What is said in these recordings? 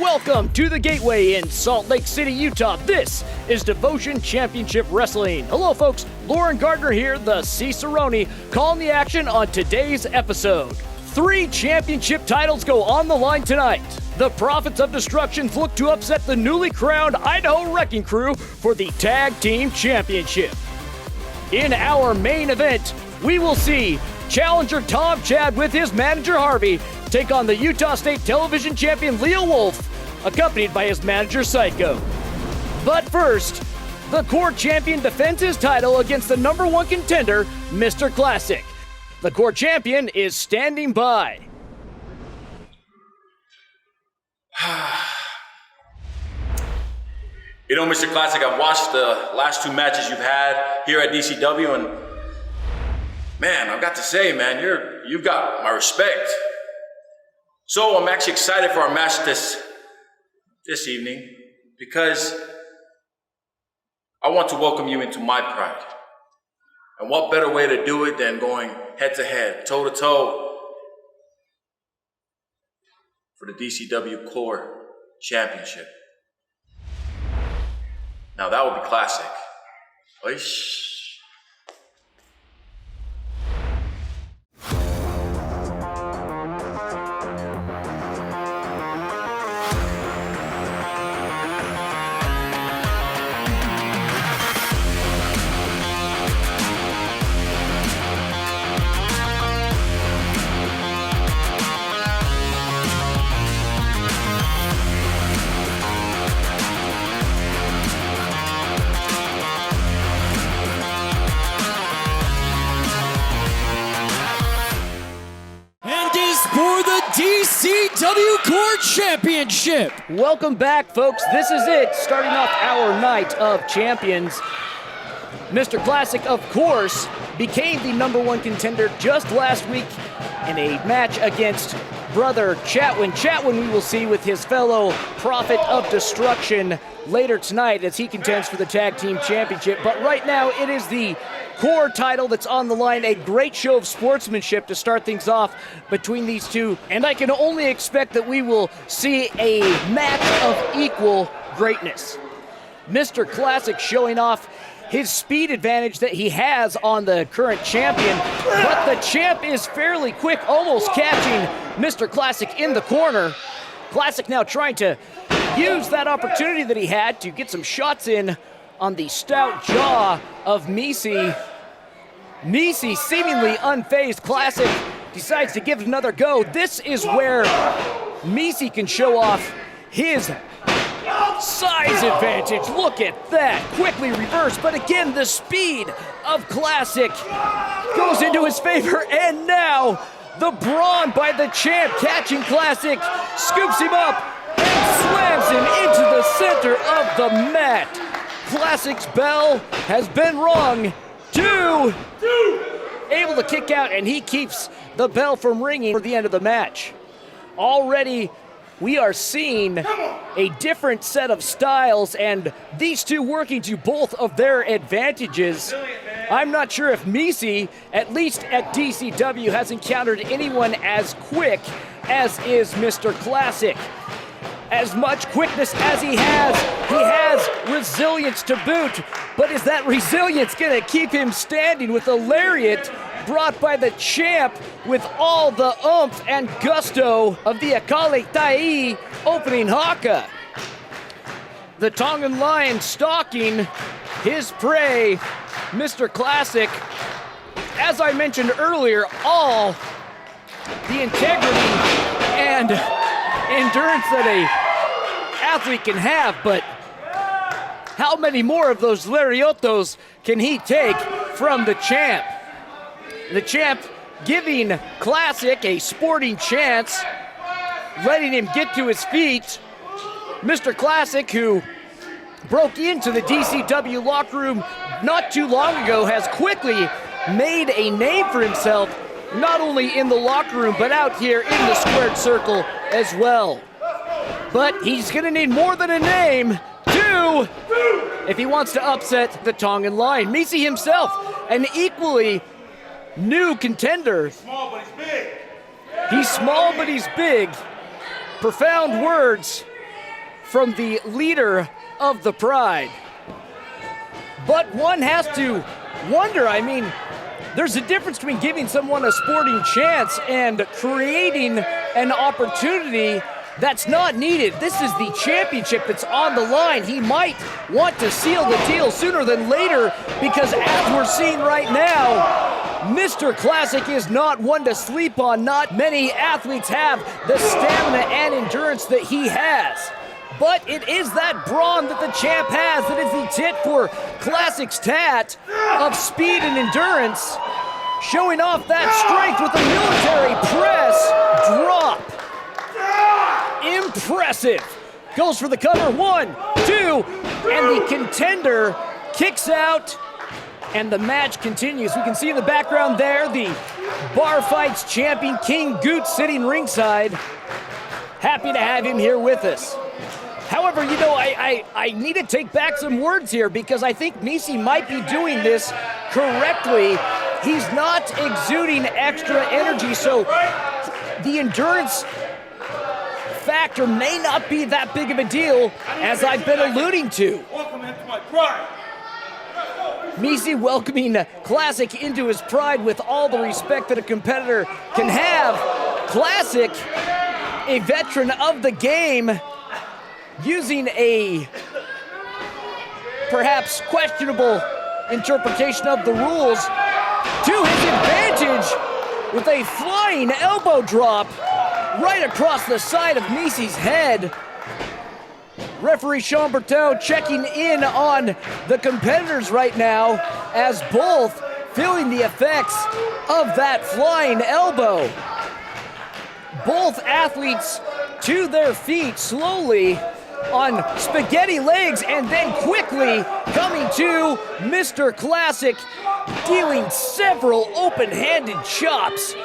Welcome to the Gateway in Salt Lake City, Utah. This is Devotion Championship Wrestling. Hello, folks. Lauren Gardner here, the Cicerone, calling the action on today's episode. 3 championship titles go on the line tonight. The Prophets of Destruction look to upset the newly crowned Idaho Wrecking Crew for the Tag Team Championship. In our main event, we will see challenger Tom Chad with his manager Harvey take on the Utah State Television Champion Leo Wolf, accompanied by his manager Psycho. But first, the Core Champion defends his title against the number 1 contender, Mr. Classic. The Core Champion is standing by. You know, Mr. Classic, I've watched the last 2 matches you've had here at DCW, and man, I've got to say, man, you've got my respect. So I'm actually excited for our match this evening because I want to welcome you into my pride. And what better way to do it than going head-to-head, toe-to-toe for the DCW Core Championship. Now that would be classic. Oish. For the DCW Core Championship. Welcome back, folks. This is it, starting off our night of champions. Mr. Classic, of course, became the number 1 contender just last week in a match against brother Chatwin. Chatwin we will see with his fellow Prophet of Destruction later tonight as he contends for the Tag Team Championship. But right now, it is the Core title that's on the line. A great show of sportsmanship to start things off between these two. And I can only expect that we will see a match of equal greatness. Mr. Classic showing off his speed advantage that he has on the current champion. But the champ is fairly quick, almost catching Mr. Classic in the corner. Classic now trying to use that opportunity that he had to get some shots in on the stout jaw of Misi. Misi, seemingly unfazed. Classic decides to give it another go. This is where Misi can show off his size advantage. Look at that. Quickly reversed, but again, the speed of Classic goes into his favor, and now the brawn by the champ catching Classic, scoops him up, and slams him into the center of the mat. Classic's bell has been rung. 2. Able to kick out, and he keeps the bell from ringing for the end of the match. Already, we are seeing a different set of styles, and these two working to both of their advantages. I'm not sure if Misi, at least at DCW, has encountered anyone as quick as is Mr. Classic. As much quickness as he has resilience to boot. But is that resilience gonna keep him standing with a lariat brought by the champ with all the oomph and gusto of the Akali Tai opening haka? The Tongan Lion stalking his prey, Mr. Classic. As I mentioned earlier, all the integrity and endurance that a athlete can have, but how many more of those lariotos can he take from the champ? The champ giving Classic a sporting chance, letting him get to his feet. Mr. Classic, who broke into the DCW locker room not too long ago, has quickly made a name for himself, not only in the locker room, but out here in the squared circle as well. But he's gonna need more than a name, 2, if he wants to upset the Tongan Lion. Misi himself, an equally new contender. Small, but he's big. He's small, but he's big. Profound words from the leader of the Pride. But one has to wonder, I mean, there's a difference between giving someone a sporting chance and creating an opportunity that's not needed. This is the championship that's on the line. He might want to seal the deal sooner than later because as we're seeing right now, Mr. Classic is not one to sleep on. Not many athletes have the stamina and endurance that he has. But it is that brawn that the champ has that is the tit for Classic's tat of speed and endurance, showing off that strength with a military press drop. Impressive. Goes for the cover, 1, 2, and the contender kicks out, and the match continues. We can see in the background there the Bar Fights champion King Goot sitting ringside. Happy to have him here with us. However, you know, I need to take back some words here because I think Misi might be doing this correctly. He's not exuding extra energy, so the endurance factor may not be that big of a deal, as I've been alluding to. Welcome into my pride. Misi welcoming Classic into his pride with all the respect that a competitor can have. Classic, a veteran of the game, using a perhaps questionable interpretation of the rules to his advantage with a flying elbow drop right across the side of Misi's head. Referee Sean Berteau checking in on the competitors right now as both feeling the effects of that flying elbow. Both athletes to their feet slowly on spaghetti legs and then quickly coming to Mr. Classic, dealing several open-handed chops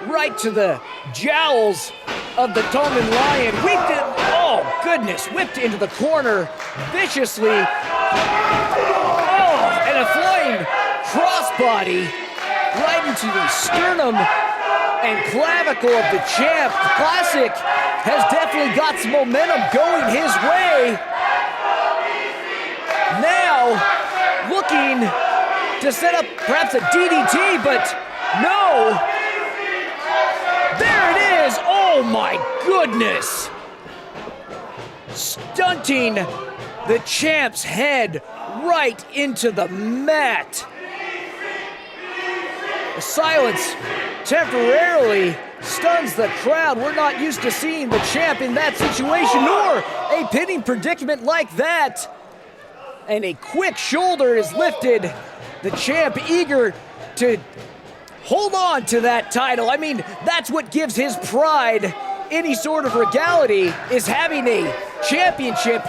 right to the jowls of the Tongan Lion. Whipped into the corner viciously. Oh, and a flying crossbody right into the sternum and clavicle of the champ. Classic has definitely got some momentum going his way. Now, looking to set up perhaps a DDT, but no. There it is! Oh my goodness! Stunting the champ's head right into the mat. The silence temporarily stuns the crowd. We're not used to seeing the champ in that situation, nor a pinning predicament like that. And a quick shoulder is lifted. The champ eager to hold on to that title. I mean, that's what gives his pride any sort of regality, is having a championship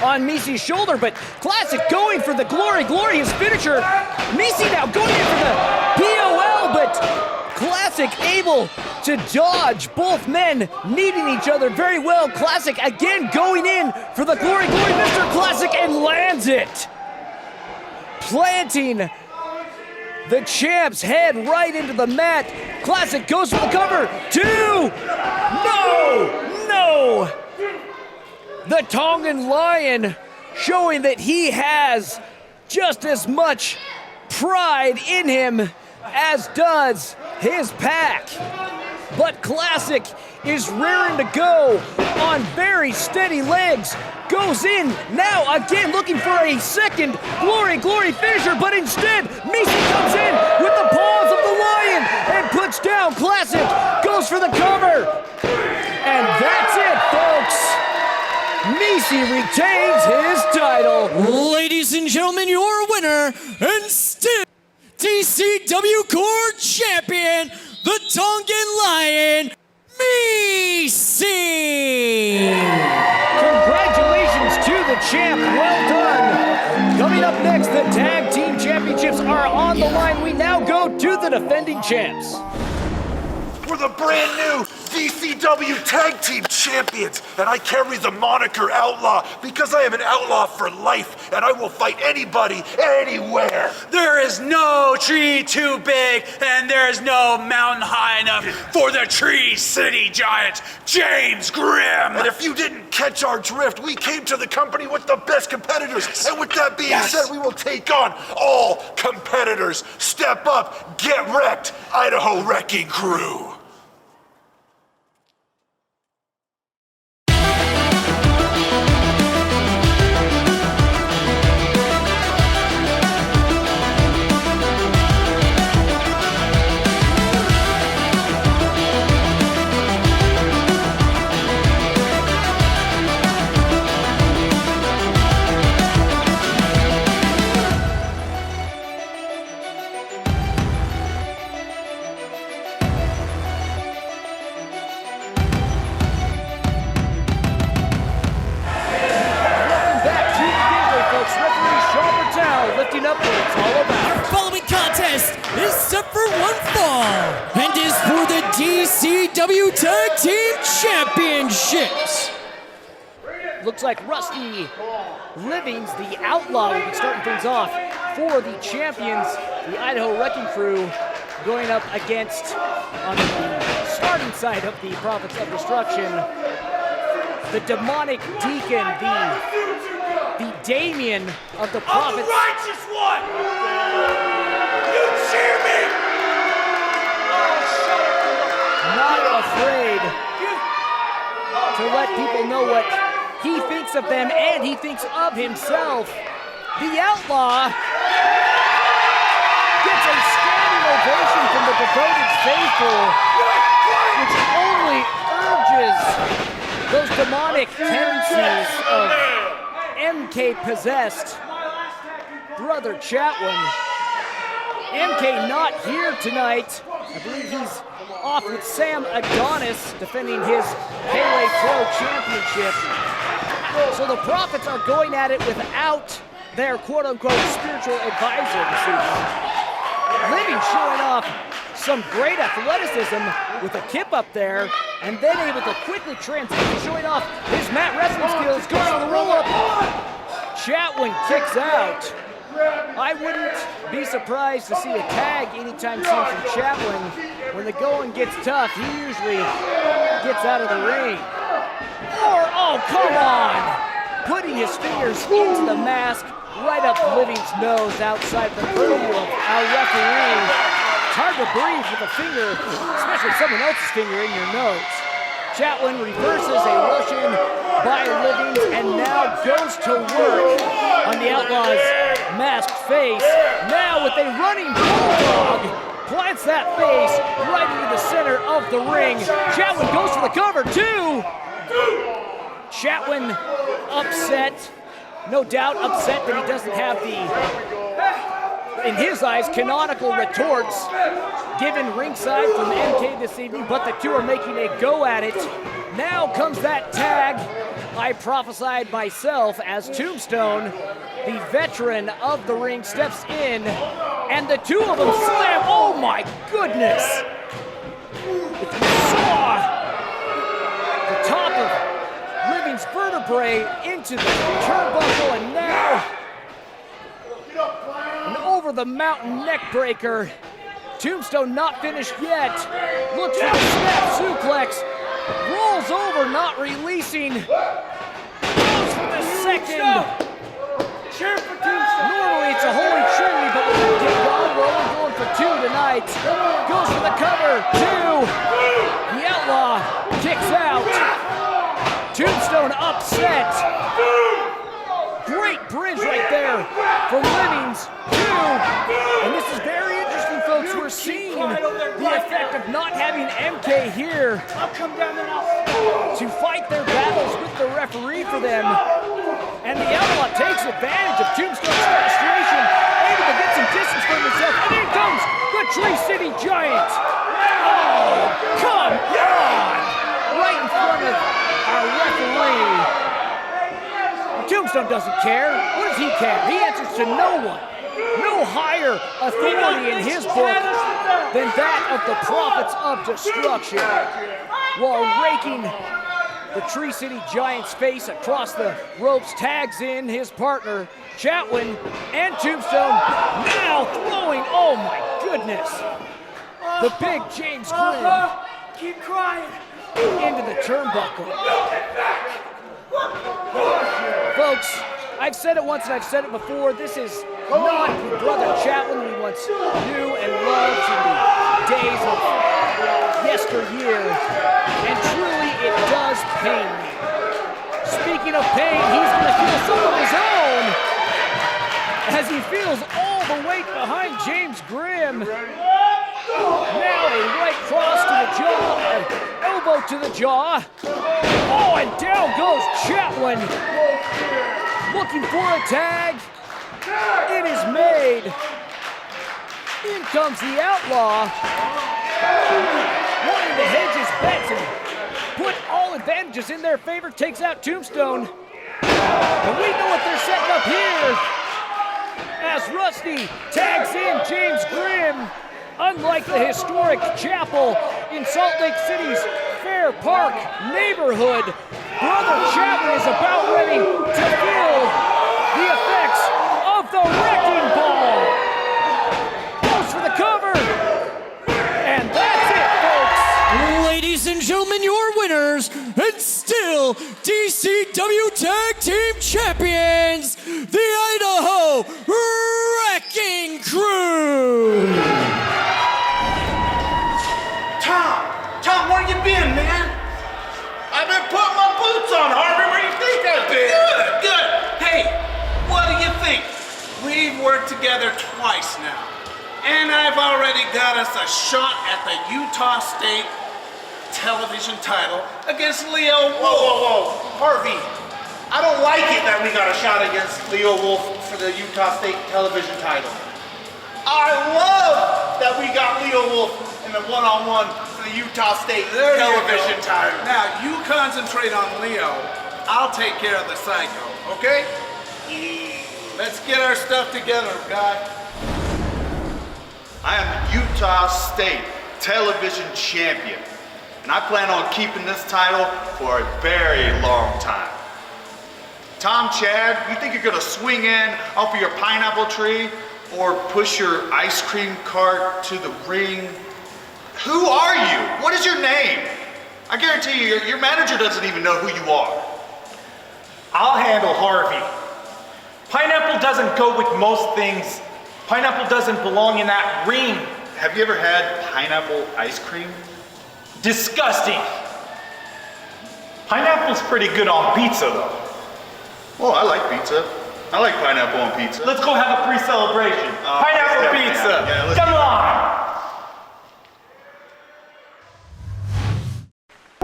on Misi's shoulder. But Classic going for the glorious finisher. Misi now going in for the POL, but Classic able to dodge, both men needing each other very well. Classic again going in for the glory, Mr. Classic, and lands it. Planting the champ's head right into the mat. Classic goes for the cover. 2! No! The Tongan Lion showing that he has just as much pride in him as does his pack. But Classic is rearing to go on very steady legs. Goes in now again looking for a second glory finisher, but instead Misi comes in with the paws of the lion and puts down Classic. Goes for the cover. And that's it, folks. Misi retains his title. Ladies and gentlemen, your winner and still DCW Core Champion, the Tongan Lion, Misi! Congratulations to the champ, well done. Coming up next, the Tag Team Championships are on the line. We now go to the defending champs. For the brand new DCW Tag Team Champions, and I carry the moniker Outlaw because I am an outlaw for life, and I will fight anybody, anywhere. There is no tree too big, and there is no mountain high enough for the Tree City Giant, James Grimm. And if you didn't catch our drift, we came to the company with the best competitors. And with that being said, we will take on all competitors. Step up, get wrecked, Idaho Wrecking Crew. Lifting up what it's all about. Our following contest is set for one fall and is for the DCW Tag Team Championships. Looks like Rusty Livings, the Outlaw, will be starting things off for the champions, the Idaho Wrecking Crew, going up against, on the starting side of the Prophets of Destruction, the Demonic Deacon, the Damien of the Prophets. I'm the righteous one! You cheer me! Not afraid to let people know what he thinks of them and he thinks of himself. The Outlaw gets a standing ovation from the devoted faithful, which only urges those demonic tendencies of MK-possessed Brother Chatwin. MK not here tonight. I believe he's off with Sam Adonis defending his Pele Pro Championship. So the Prophets are going at it without their quote-unquote spiritual advisor this evening. Living showing off some great athleticism with a kip up there, and then able to quickly transition, showing off his mat wrestling skills, goes for the roll-up. Chatwin kicks out. I wouldn't be surprised to see a tag anytime soon from Chatwin. When the going gets tough, he usually gets out of the ring. Or, oh, come on! Putting his fingers into the mask, right up Living's nose outside the purview of our referee. It's hard to breathe with a finger, especially someone else's finger in your nose. Chatwin reverses a Russian by Livings and now goes to work on the Outlaw's masked face. Now with a running bulldog, plants that face right into the center of the ring. Chatwin goes for the cover too. Chatwin upset, no doubt upset that he doesn't have the, in his eyes, canonical retorts given ringside from MK this evening, but the two are making a go at it. Now comes that tag I prophesied myself as Tombstone, the veteran of the ring, steps in, and the two of them slam. Oh my goodness! If you saw the top of Living's vertebrae into the turnbuckle, and now an over-the-mountain neck breaker. Tombstone not finished yet. Looks for the snap suplex. Rolls over, not releasing. Goes for the second. Cheer for Tombstone! Normally it's a holy trinity, but with that kick going for two tonight. Goes for the cover. Two. The Outlaw kicks out. Tombstone upset. Great bridge right there from Livings. Two. And this is very interesting, folks. We're seeing the effect of not having MK here to fight their battles with the referee for them. And the Outlaw takes advantage of Tombstone's frustration, able to get some distance from himself. And in comes the Tree City Giant. Oh, come on! Right in front of our referee. Tombstone doesn't care. What does he care? He answers to no one. No higher authority in his book than that of the Prophets of Destruction. While raking the Tree City Giants' face across the ropes, tags in his partner, Chatwin, and Tombstone, now throwing, oh my goodness, the big James Grimm. Keep crying. Into the turnbuckle. Folks, I've said it once and I've said it before, this is not the brother Chatwin we once knew and loved in the days of yesteryear, and truly it does pain me. Speaking of pain, he's going to feel some of his own as he feels all the weight behind James Grimm. Now a right cross to the jaw, an elbow to the jaw. Oh, and down goes Chatwin. Looking for a tag. It is made. In comes the Outlaw. Wanting to hedge his bets and put all advantages in their favor, takes out Tombstone. And we know what they're setting up here. As Rusty tags in James Grimm. Unlike the historic chapel in Salt Lake City's Fair Park neighborhood, Brother Chatwin is about ready to feel the effects of the wrecking ball. Goes for the cover. And that's it, folks. Ladies and gentlemen, your winners, and still DCW Tag Team Champions, the Idaho Wrecking Crew. Tom, where you been, man? I've been putting my boots on, Harvey. Where you think I've been? Good. Hey, what do you think? We've worked together twice now, and I've already got us a shot at the Utah State television title against Leo Wolf. Whoa. Harvey, I don't like it that we got a shot against Leo Wolf for the Utah State television title. I love that we got Leo Wolf in the one-on-one for the Utah State television title. Now, you concentrate on Leo. I'll take care of the Psycho, okay? Let's get our stuff together, guy. I am the Utah State television champion, and I plan on keeping this title for a very long time. Tom, Chad, you think you're gonna swing in off of your pineapple tree or push your ice cream cart to the ring? Who are you? What is your name? I guarantee you, your manager doesn't even know who you are. I'll handle Harvey. Pineapple doesn't go with most things. Pineapple doesn't belong in that ring. Have you ever had pineapple ice cream? Disgusting. Pineapple's pretty good on pizza, though. Oh, I like pizza. I like pineapple on pizza. Let's go have a pre-celebration. Pineapple yeah, pizza. yeah, let's Come do on.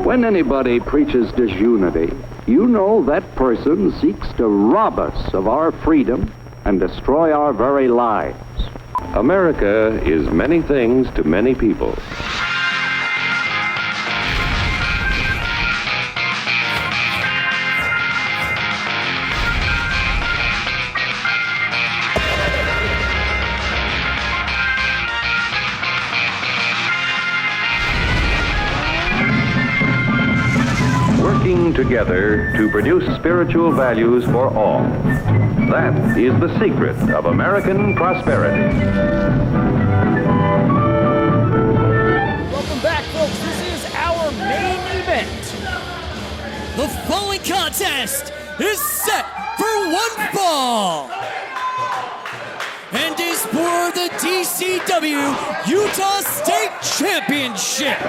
When anybody preaches disunity, you know that person seeks to rob us of our freedom and destroy our very lives. America is many things to many people. Working together to produce spiritual values for all. That is the secret of American prosperity. Welcome back, folks. This is our main event. The following contest is set for one fall and is for the DCW Utah State Championship.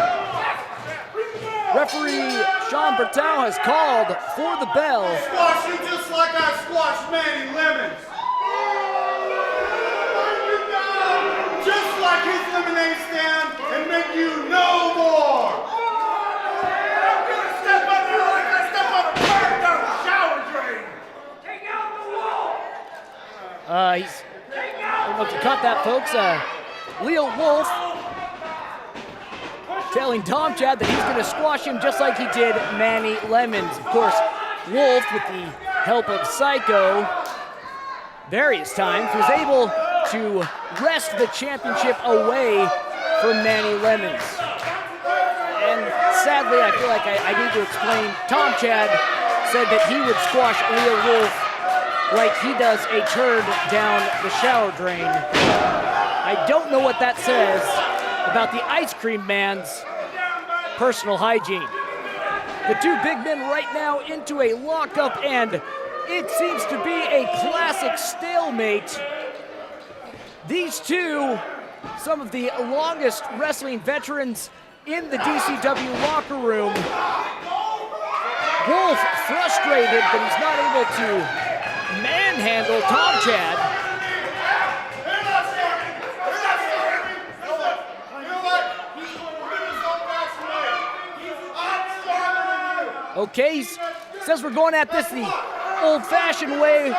Referee Sean Bertow has called for the bell. Squash you just like I squashed Manny Lemons. Just like his lemonade stand and make you no more. I'm gonna step on you like I step on a bird down the shower drain. Take out the wall. I don't know if you caught that, folks. Leo Wolf telling Tom Chad that he's going to squash him just like he did Manny Lemons. Of course, Wolf, with the help of Psycho, various times, was able to wrest the championship away from Manny Lemons. And sadly, I feel like I need to explain. Tom Chad said that he would squash Leo Wolf like he does a turd down the shower drain. I don't know what that says about the ice cream man's personal hygiene. The two big men right now into a lockup, and it seems to be a classic stalemate. These two, some of the longest wrestling veterans in the DCW locker room. Wolf frustrated that he's not able to manhandle Tom Chad. Okay, he says we're going at this the old-fashioned way.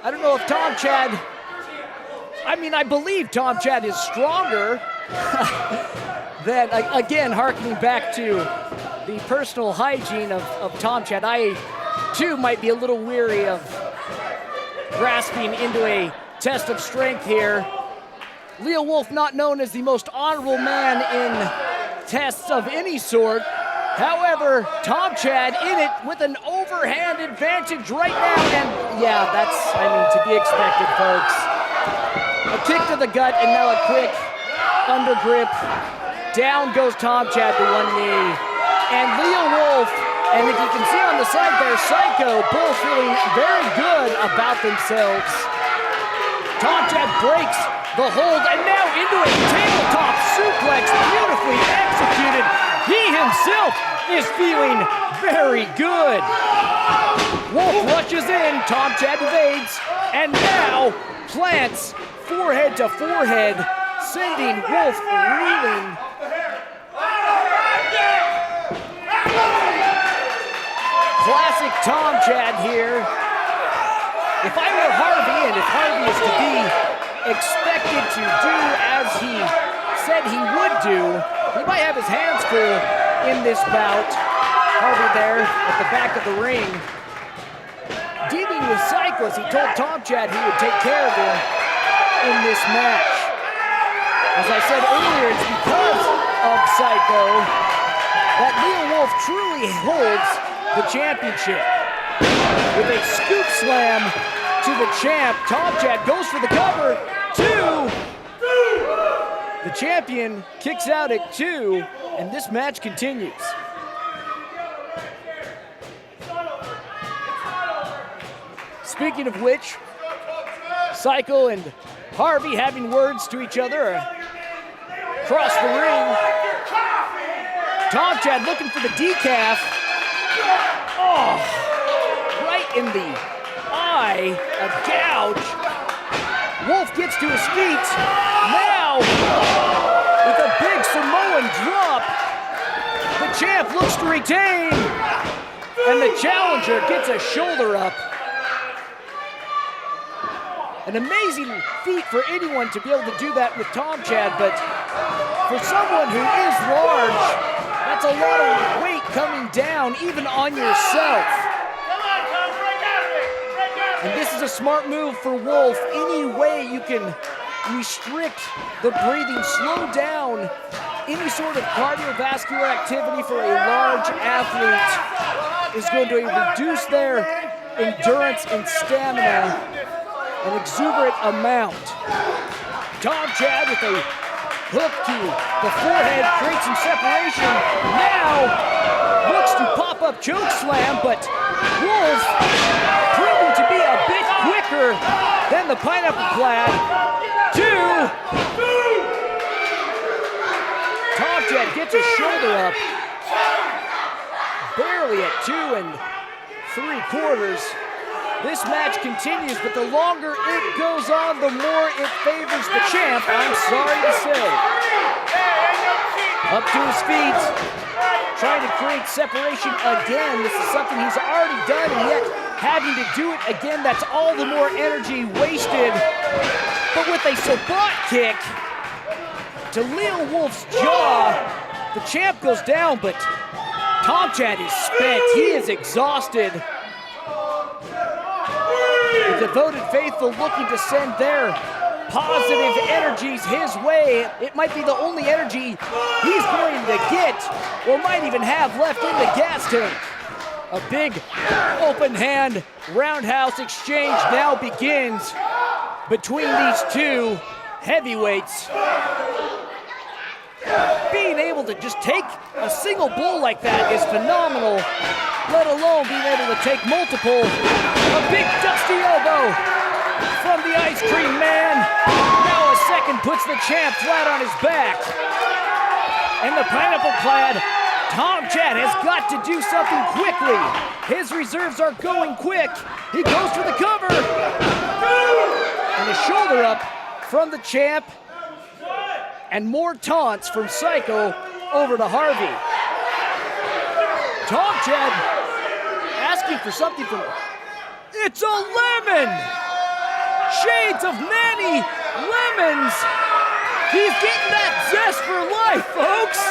I don't know if Tom Chad, I believe Tom Chad is stronger than, again, harkening back to the personal hygiene of Tom Chad. I, too, might be a little weary of grasping into a test of strength here. Leo Wolf not known as the most honorable man in tests of any sort. However, Tom Chad in it with an overhand advantage right now, and yeah, that's, to be expected, folks. A kick to the gut, and now a quick under grip. Down goes Tom Chad to one knee. And Leo Wolf, and if you can see on the side there, Psycho, both feeling very good about themselves. Tom Chad breaks the hold, and now into a tabletop suplex, beautifully executed. He himself is feeling very good. Wolf rushes in, Tom Chad evades, and now plants forehead to forehead, sending Wolf reeling. Classic Tom Chad here. If I were Harvey, and if Harvey is to be expected to do as he said he would do, he might have his hands full in this bout. Harvey there at the back of the ring. Dealing with Psycho, he told Tom Chad he would take care of him in this match. As I said earlier, it's because of Psycho that Leo Wolf truly holds the championship. With a scoop slam to the champ, Tom Chad goes for the cover. 2. The champion kicks out at 2, and this match continues. Speaking of which, Psycho and Harvey having words to each other across the ring. Tom Chad looking for the decaf. Oh, right in the eye, a gouge. Wolf gets to his feet. Now, with a big Samoan drop, the champ looks to retain, and the challenger gets a shoulder up. An amazing feat for anyone to be able to do that with Tom Chad, but for someone who is large, that's a lot of weight coming down, even on yourself. And this is a smart move for Wolf. Any way you can restrict the breathing, slow down any sort of cardiovascular activity for a large athlete is going to reduce their endurance and stamina an exuberant amount. Tom Chad with a hook to the forehead, creates some separation. Now looks to pop up choke slam, but Wolf proving to be a bit quicker than the Pineapple Clad. 2. Tom Chad gets his shoulder up, barely at 2 3/4. This match continues, but the longer it goes on, the more it favors the champ, I'm sorry to say. Up to his feet, trying to create separation again. This is something he's already done, and yet having to do it again, that's all the more energy wasted. But with a sabot kick to Leo Wolf's jaw, the champ goes down, but Tom Chad is spent. He is exhausted. The devoted faithful looking to send their positive energies his way. It might be the only energy he's going to get or might even have left in the gas tank. A big open hand roundhouse exchange now begins between these two heavyweights. Being able to just take a single blow like that is phenomenal, let alone being able to take multiple. A big dusty elbow from the Ice Cream Man. Now a second puts the champ flat on his back. And the pineapple-clad Tom Chad has got to do something quickly. His reserves are going quick. He goes for the cover. And a shoulder up from the champ. And more taunts from Psycho over to Harvey. Tom Chad asking for something from... It's a lemon! Shades of many lemons! He's getting that zest for life, folks!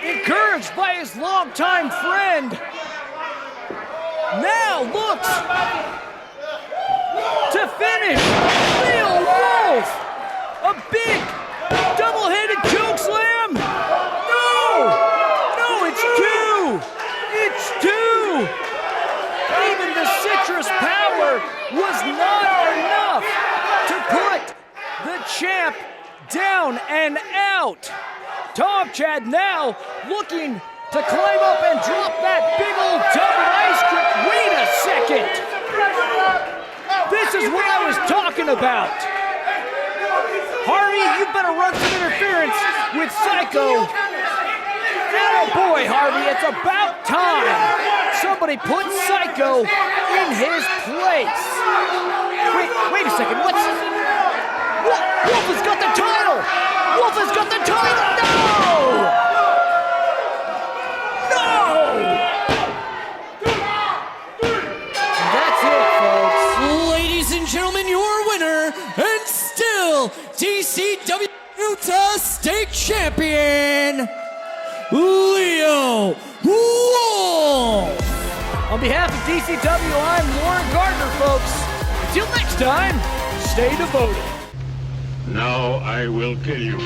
Encouraged by his longtime friend. Now looks to finish Leo Wolf! A big double-headed choke slam! No! No, it's two! It's two! Even the citrus power was not enough to put the champ down and out. Tom Chad now looking to climb up and drop that big old tub of ice cream. Wait a second! This is what I was talking about. Harvey, you better run some interference with Psycho. Oh boy, Harvey, it's about time somebody put Psycho in his place. Wait a second, what's... Wolf has got the title! Wolf has got the title! No! No! And that's it, folks. Ladies and gentlemen, your winner, and still DCW Utah State Champion, Leo Wolf. On behalf of DCW, I'm Warren Gardner, folks. Until next time, stay devoted. Now I will kill you.